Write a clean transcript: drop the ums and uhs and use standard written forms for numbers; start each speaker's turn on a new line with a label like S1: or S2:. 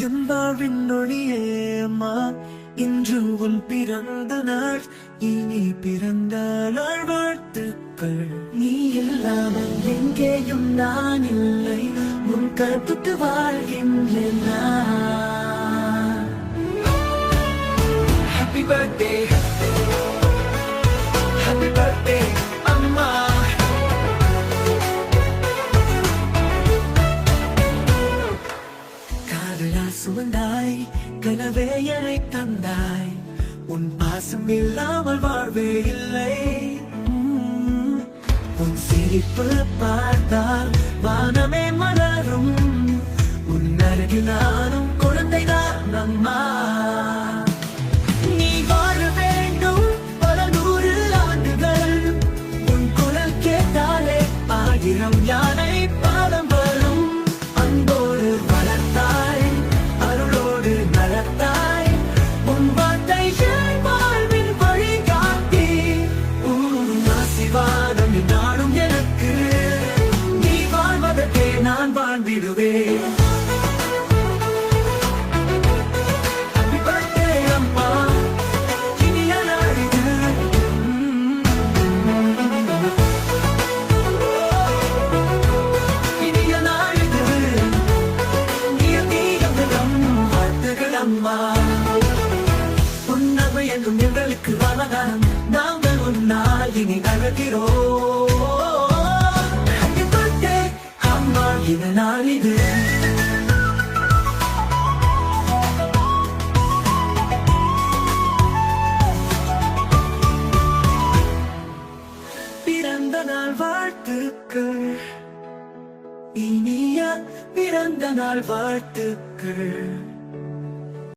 S1: என் வாழ்வின் ஒளியே அம்மா, இன்று உன் பிறந்த நாள். இனி பிறந்த நாள் வாழ்த்துக்கள். நீ இல்லாமல் எங்கேயும் நான் இல்லை, உன் கருத்து வாழ்கின்றேன் நான். Happy birthday, happy birthday அம்மா. சுமந்தாய், கனவே என்னை தந்தாய். உன் பாசம் இல்லாமல் வாழ்வே இல்லை. உன் சிரிப்பு பார்த்தால் வானமே மலரும். உன் அருகில் நானும் குழந்தைதான் அம்மா. நீ வாழ வேண்டும் பல 100 ஆண்டுகள். உன் குரல் கேட்டாலே 1000 யானை பாலம் வரும். அன்போடு வளர்த்தாய், அருளோடு நடத்தாய். உன் வார்த்தை என் வாழ்வின் வழிகாட்டி. உன் ஆசீர்வாதம் நாடும் எனக்கு. நீ வாழ்வதற்கே நான் வாழ்ந்திடுவேன். Happy birthday அம்மா, இனிய நாள் இது. இனிய நாள் இது. அம்மா, உன்னவை என்றும் எங்களுக்கு வளகாலம். நாங்கள் உன்னால் இனி அழகிறோம். Happy birthday அம்மா, இந்த நாள் இது. பிறந்த நாள் வாழ்த்துக்கள், இனிய பிறந்த நாள் வாழ்த்துக்கள்.